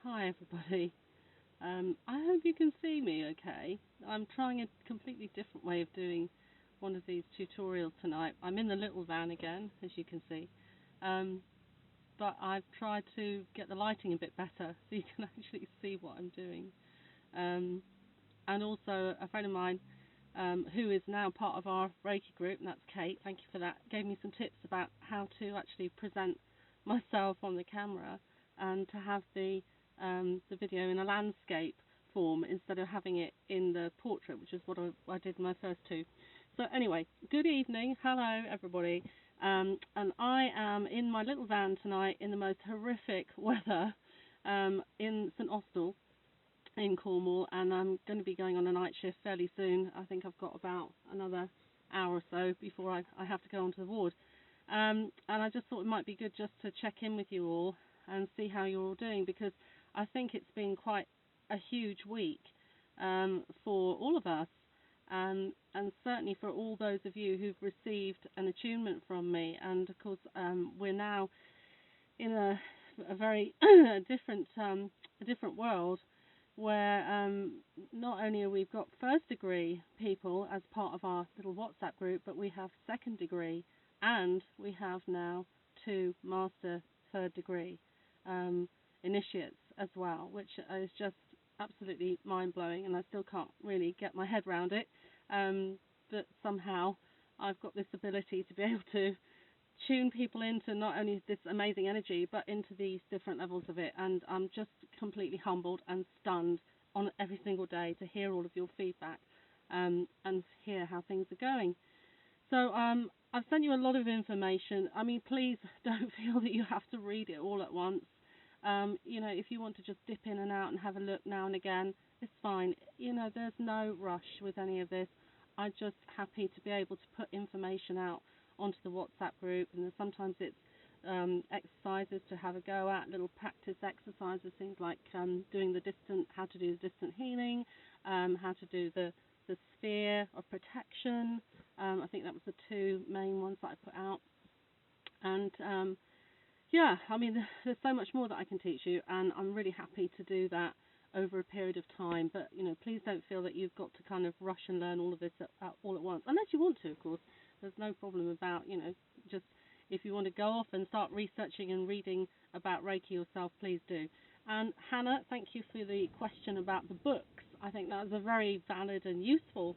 Hi everybody. I hope you can see me okay. I'm trying a completely different way of doing one of these tutorials tonight. I'm in the little van again, as you can see. Um, but I've tried to get the lighting a bit better so you can actually see what I'm doing. Um, and also a friend of mine who is now part of our Reiki group, and that's Kate, thank you for that, gave me some tips about how to actually present myself on the camera and to have the video in a landscape form instead of having it in the portrait, which is what I did in my first two. So anyway, good evening, hello everybody, and I am in my little van tonight in the most horrific weather in St Austell in Cornwall, and I'm going to be going on a night shift fairly soon. I think I've got about another hour or so before I have to go onto the ward. And I just thought it might be good just to check in with you all and see how you're all doing, because I think it's been quite a huge week for all of us, and certainly for all those of you who've received an attunement from me. And of course, we're now in a very different world where not only have we got first degree people as part of our little WhatsApp group, but we have second degree, and we have now 2 master third degree initiates as well, which is just absolutely mind-blowing, and I still can't really get my head around it, but somehow I've got this ability to be able to tune people into not only this amazing energy but into these different levels of it, and I'm just completely humbled and stunned on every single day to hear all of your feedback and hear how things are going. So I've sent you a lot of information. I mean, please don't feel that you have to read it all at once. If you want to just dip in and out and have a look now and again, it's fine. There's no rush with any of this. I'm just happy to be able to put information out onto the WhatsApp group, and sometimes it's exercises to have a go at, little practice exercises, things like doing how to do the distant healing, how to do the sphere of protection. I think that was the 2 main ones that I put out. And there's so much more that I can teach you, and I'm really happy to do that over a period of time. But please don't feel that you've got to kind of rush and learn all of this all at once, unless you want to, of course. There's no problem about, just if you want to go off and start researching and reading about Reiki yourself, please do. And Hannah, thank you for the question about the books. I think that was a very valid and useful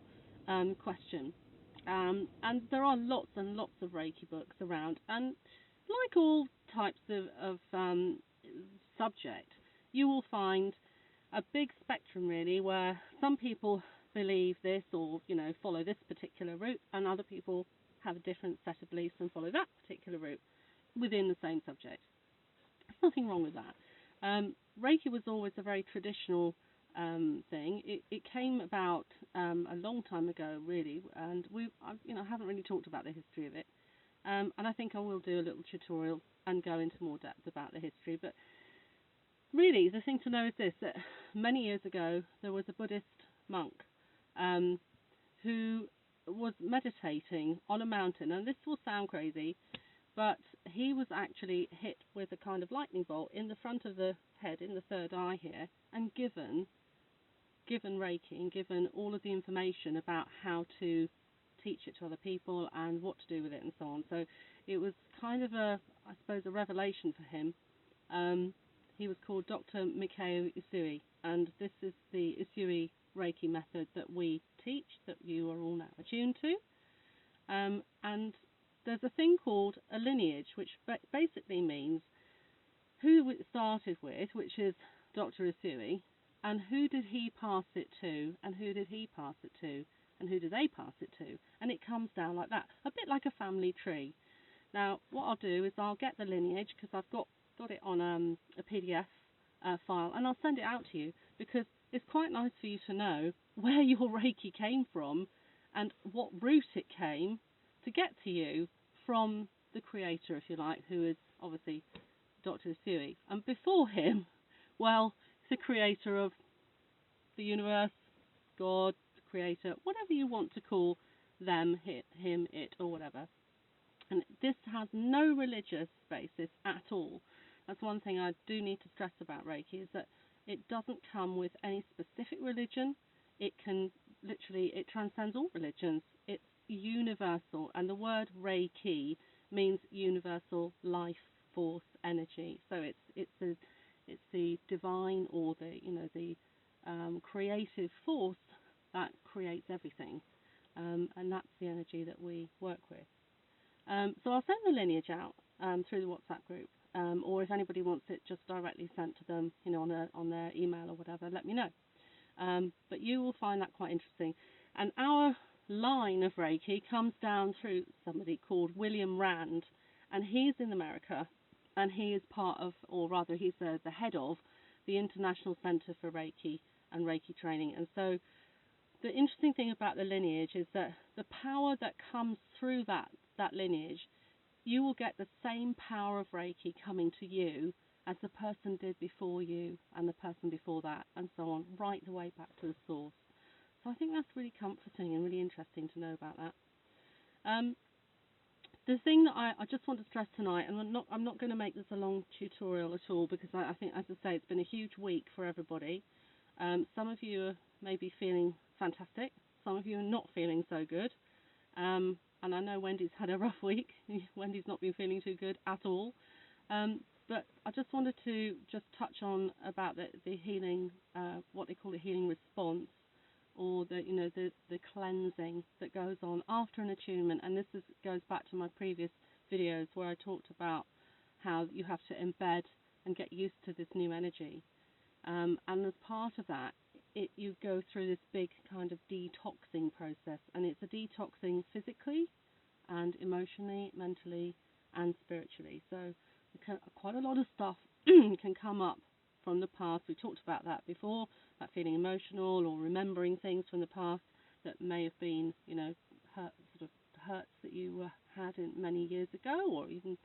question. And there are lots and lots of Reiki books around. And like all types of subject, you will find a big spectrum, really, where some people believe this or, follow this particular route, and other people have a different set of beliefs and follow that particular route within the same subject. There's nothing wrong with that. Reiki was always a very traditional thing. It came about a long time ago, really, and I haven't really talked about the history of it. And I think I will do a little tutorial and go into more depth about the history. But really, the thing to know is this, that many years ago there was a Buddhist monk who was meditating on a mountain, and this will sound crazy, but he was actually hit with a kind of lightning bolt in the front of the head, in the third eye here, and given Reiki and given all of the information about how to teach it to other people and what to do with it and so on. So it was kind of a revelation for him. He was called Dr. Mikao Usui, and this is the Usui Reiki method that we teach, that you are all now attuned to. And there's a thing called a lineage, which basically means who it started with, which is Dr. Usui, and who did he pass it to, and who did he pass it to, and who did they pass it to, and it comes down like that, a bit like a family tree. Now, what I'll do is I'll get the lineage, because I've got it on a PDF file, and I'll send it out to you, because it's quite nice for you to know where your Reiki came from and what route it came to get to you from the creator, if you like, who is obviously Dr. Usui. And before him, well, the creator of the universe, God, the creator, whatever you want to call them, him, it, or whatever. And this has no religious basis at all. That's one thing I do need to stress about Reiki, is that it doesn't come with any specific religion. It can literally, it transcends all religions. It's universal, and the word Reiki means universal life force energy. So it's the divine, or the creative force that creates everything, and that's the energy that we work with. So I'll send the lineage out through the WhatsApp group, or if anybody wants it just directly sent to them, on their email or whatever, let me know. But you will find that quite interesting. And our line of Reiki comes down through somebody called William Rand, and he's in America, and he is part of, or rather he's the head of, the International Center for Reiki and Reiki Training. And so the interesting thing about the lineage is that the power that comes through that lineage, you will get the same power of Reiki coming to you as the person did before you, and the person before that, and so on, right the way back to the source. So I think that's really comforting and really interesting to know about that. The thing that I just want to stress tonight, and I'm not going to make this a long tutorial at all, because I think, as I say, it's been a huge week for everybody. Some of you are maybe feeling fantastic. Some of you are not feeling so good. And I know Wendy's had a rough week. Wendy's not been feeling too good at all. But I just wanted to just touch on about the healing, what they call a healing response, or the cleansing that goes on after an attunement. And this goes back to my previous videos where I talked about how you have to embed and get used to this new energy. And as part of that, you go through this big kind of detoxing process, and it's a detoxing physically and emotionally, mentally, and spiritually. So quite a lot of stuff can come up from the past. We talked about that before, about feeling emotional or remembering things from the past that may have been, hurts that you had many years ago, or even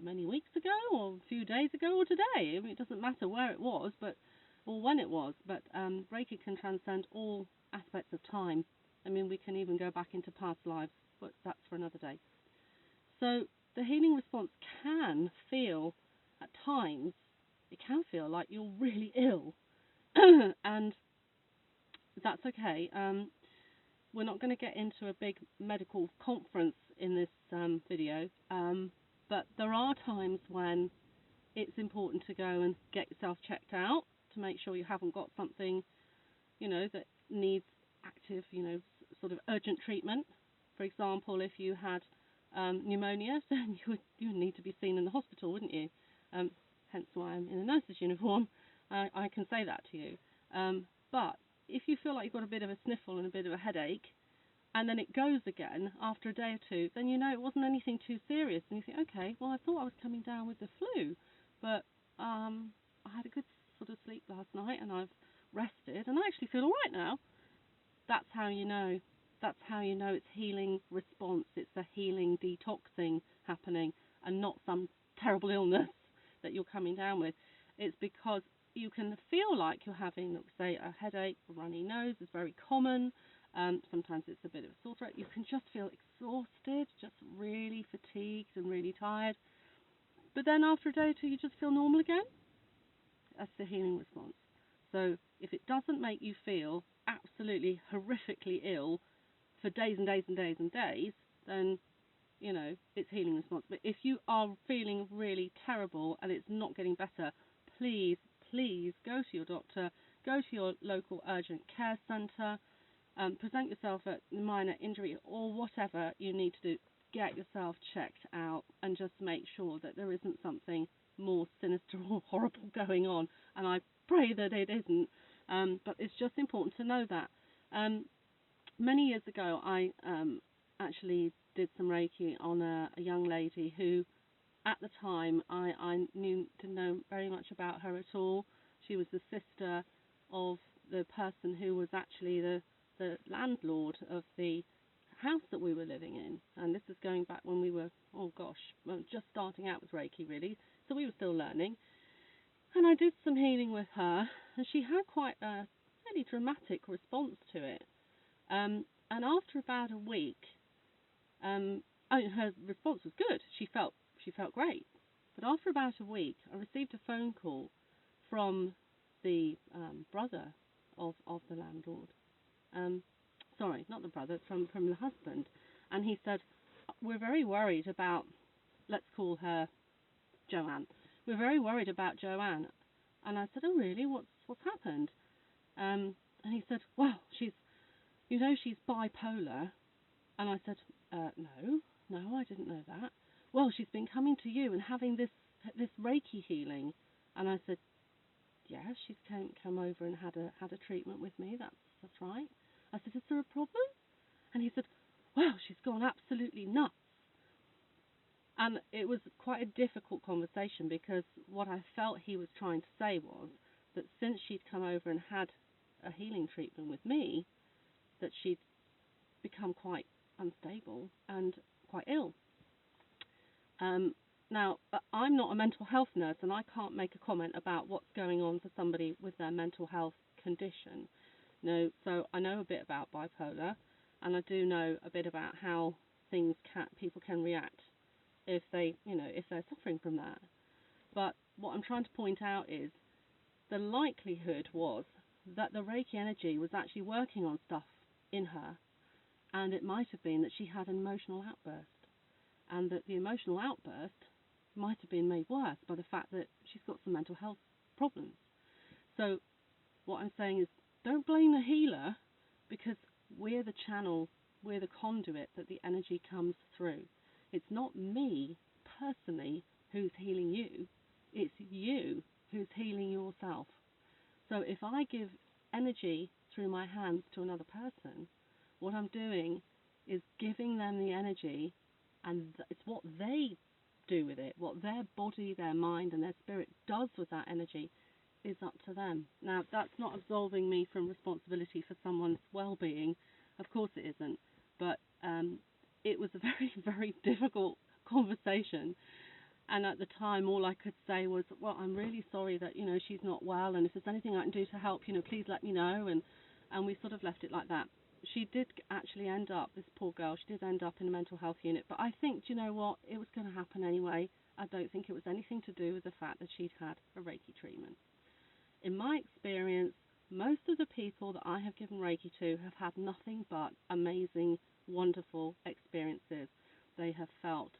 many weeks ago, or a few days ago, or today. I mean, it doesn't matter where it was, or when it was. But Reiki can transcend all aspects of time. I mean, we can even go back into past lives, but that's for another day. So the healing response can feel, at times, it can feel like you're really ill. And that's okay. We're not going to get into a big medical conference in this video, but there are times when it's important to go and get yourself checked out to make sure you haven't got something, that needs active, sort of urgent treatment. For example, if you had pneumonia, then you would need to be seen in the hospital, wouldn't you? Hence why I'm in a nurse's uniform. I can say that to you. But if you feel like you've got a bit of a sniffle and a bit of a headache, and then it goes again after a day or two, then it wasn't anything too serious. And you think, okay, well, I thought I was coming down with the flu, but I had a good sort of sleep last night, and I've rested, and I actually feel all right now. That's how you know. That's how you know it's healing response. It's a healing detoxing happening, and not some terrible illness that you're coming down with. It's because you can feel like you're having, say, a headache, a runny nose is very common. Sometimes it's a bit of a sore throat. You can just feel exhausted, just really fatigued and really tired. But then after a day or two, you just feel normal again. That's the healing response. So if it doesn't make you feel absolutely horrifically ill for days and days and days and days, then, it's healing response. But if you are feeling really terrible and it's not getting better, please go to your doctor, go to your local urgent care centre, present yourself at minor injury or whatever you need to do. Get yourself checked out and just make sure that there isn't something more sinister or horrible going on. And I pray that it isn't, but it's just important to know that. Many years ago, I actually did some Reiki on a young lady who, at the time, I didn't know very much about her at all. She was the sister of the person who was actually the landlord of the house that we were living in. And this is going back when we were, just starting out with Reiki, really. So we were still learning. And I did some healing with her, and she had quite a fairly dramatic response to it. And after about a week, her response was good. She felt great. But after about a week, I received a phone call from the brother of the landlord. Sorry, not the brother, from the husband. And he said, we're very worried about, let's call her Joanne. We're very worried about Joanne. And I said, oh really, what's happened? And he said, well, she's bipolar. And I said, no, I didn't know that. Well, she's been coming to you and having this Reiki healing. And I said, yeah, she's come over and had a treatment with me. That's right. I said, is there a problem? And he said, well, she's gone absolutely nuts. And it was quite a difficult conversation, because what I felt he was trying to say was that since she'd come over and had a healing treatment with me, that she'd become quite unstable and quite ill. Now, I'm not a mental health nurse, and I can't make a comment about what's going on for somebody with their mental health condition. No, so I know a bit about bipolar, and I do know a bit about how people can react if they're suffering from that. But what I'm trying to point out is the likelihood was that the Reiki energy was actually working on stuff in her, and it might have been that she had an emotional outburst, and that the emotional outburst might have been made worse by the fact that she's got some mental health problems. So what I'm saying is, don't blame the healer, because we're the channel, we're the conduit that the energy comes through. It's not me personally who's healing you, it's you who's healing yourself. So if I give energy through my hands to another person, what I'm doing is giving them the energy, and it's what they do with it, what their body, their mind and their spirit does with that energy is up to them. Now, that's not absolving me from responsibility for someone's well-being. Of course it isn't. But it was a very, very difficult conversation. And at the time, all I could say was, well, I'm really sorry that, she's not well, and if there's anything I can do to help, please let me know. And we sort of left it like that. She did actually end up, this poor girl, she did end up in a mental health unit. But I think, do you know what, it was going to happen anyway. I don't think it was anything to do with the fact that she'd had a Reiki treatment. In my experience, most of the people that I have given Reiki to have had nothing but amazing, wonderful experiences. They have felt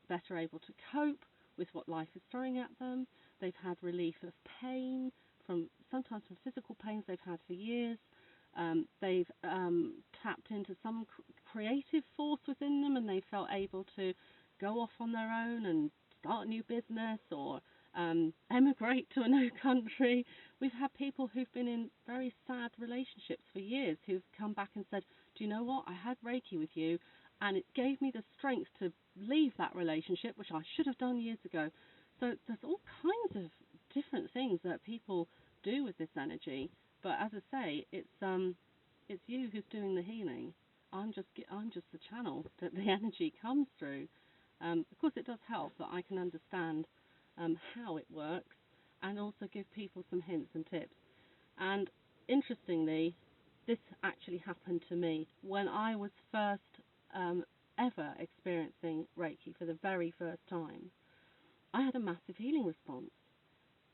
better able to cope with what life is throwing at them. They've had relief of pain, sometimes from physical pains they've had for years. They've tapped into some creative force within them, and they felt able to go off on their own and start a new business, or emigrate to a new country. We've had people who've been in very sad relationships for years who've come back and said, do you know what, I had Reiki with you and it gave me the strength to leave that relationship, which I should have done years ago. So there's all kinds of different things that people do with this energy. But as I say, it's you who's doing the healing. I'm just the channel that the energy comes through. Of course, it does help that I can understand how it works, and also give people some hints and tips. And interestingly, this actually happened to me when I was first ever experiencing Reiki for the very first time. I had a massive healing response,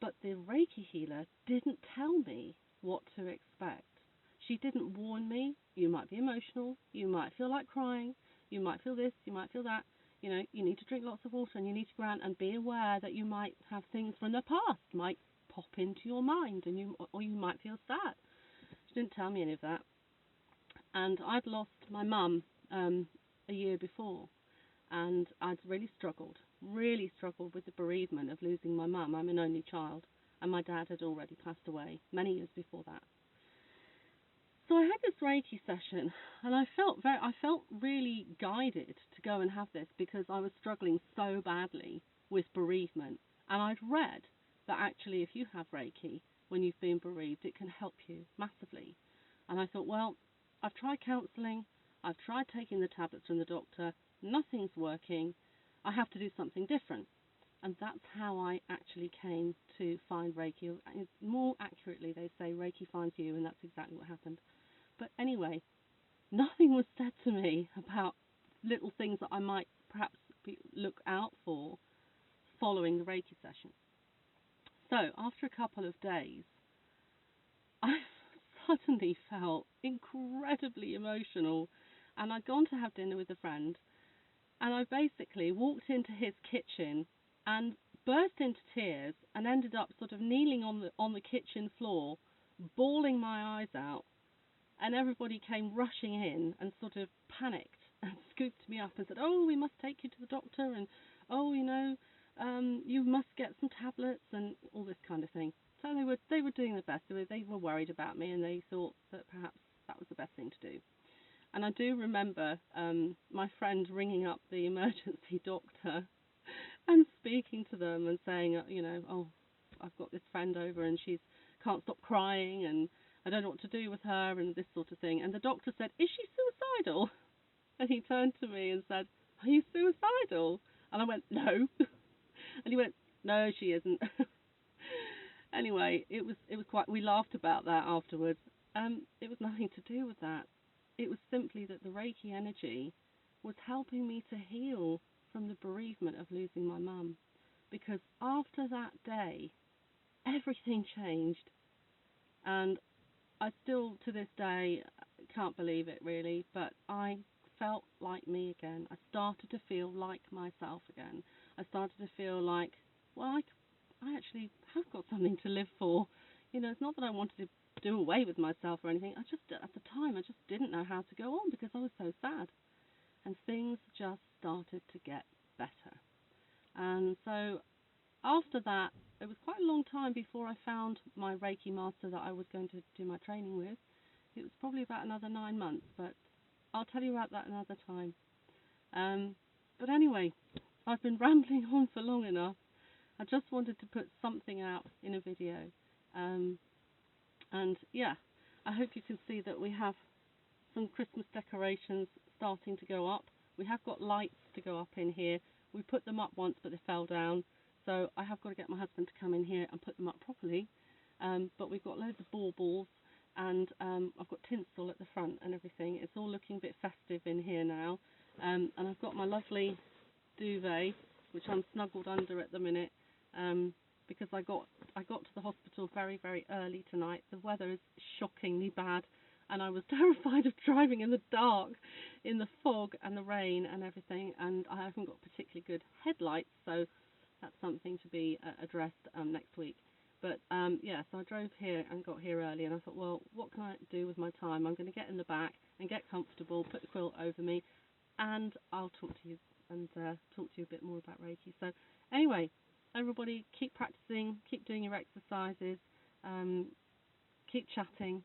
but the Reiki healer didn't tell me what to expect. She didn't warn me, you might be emotional, you might feel like crying, you might feel this, you might feel that. You need to drink lots of water, and you need to go out and be aware that you might have things from the past might pop into your mind, or you might feel sad. She didn't tell me any of that. And I'd lost my mum a year before, and I'd really struggled with the bereavement of losing my mum. I'm an only child, and my dad had already passed away many years before that. So I had this Reiki session, and I felt really guided to go and have this, because I was struggling so badly with bereavement. And I'd read that actually if you have Reiki when you've been bereaved, it can help you massively. And I thought, well, I've tried counselling, I've tried taking the tablets from the doctor, nothing's working, I have to do something different. And that's how I actually came to find Reiki. More accurately, they say Reiki finds you, and that's exactly what happened. But anyway, nothing was said to me about little things that I might perhaps look out for. following the Reiki session. So after a couple of days, I suddenly felt incredibly emotional, and I'd gone to have dinner with a friend, and I basically walked into his kitchen and burst into tears and ended up sort of kneeling on the kitchen floor, bawling my eyes out, and everybody came rushing in and sort of panicked and scooped me up and said, "Oh, we must take you to the doctor," and "Oh, you must get some tablets," and all this kind of thing. So they were doing their best. They were worried about me, and they thought that perhaps that was the best thing to do. And I do remember my friend ringing up the emergency doctor and speaking to them and saying, "Oh, I've got this friend over and she can't stop crying and I don't know what to do with her," and this sort of thing. And the doctor said, "Is she suicidal?" And he turned to me and said, "Are you suicidal?" And I went, "No." And he went, "No, she isn't." Anyway, it was quite. We laughed about that afterwards. It was nothing to do with that. It was simply that the Reiki energy was helping me to heal from the bereavement of losing my mum. Because after that day, everything changed, and I still, to this day, can't believe it really, but I felt like me again. I started to feel like myself again. I started to feel like, well, I actually have got something to live for. It's not that I wanted to do away with myself or anything. At the time, I just didn't know how to go on because I was so sad. And things just started to get better. And so after that, it was quite a long time before I found my Reiki master that I was going to do my training with. It was probably about another 9 months, but I'll tell you about that another time. But anyway, I've been rambling on for long enough. I just wanted to put something out in a video. And yeah, I hope you can see that we have some Christmas decorations starting to go up. We have got lights to go up in here. We put them up once, but they fell down. So I have got to get my husband to come in here and put them up properly. But we've got loads of baubles, and I've got tinsel at the front and everything. It's all looking a bit festive in here now. And I've got my lovely duvet, which I'm snuggled under at the minute, because I got to the hospital very, very early tonight. The weather is shockingly bad, and I was terrified of driving in the dark, in the fog and the rain and everything, and I haven't got particularly good headlights, so that's something to be addressed next week. But yeah, so I drove here and got here early, and I thought, well, what can I do with my time? I'm going to get in the back and get comfortable, put the quilt over me, and I'll talk to you a bit more about Reiki. So anyway, everybody keep practicing, keep doing your exercises, keep chatting,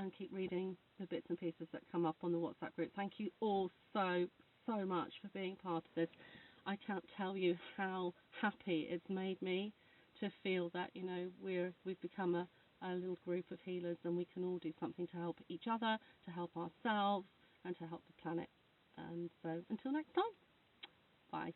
and keep reading the bits and pieces that come up on the WhatsApp group. Thank you all so much for being part of this. I can't tell you how happy it's made me to feel that we've become a little group of healers, and we can all do something to help each other, to help ourselves, and to help the planet. And so until next time, bye.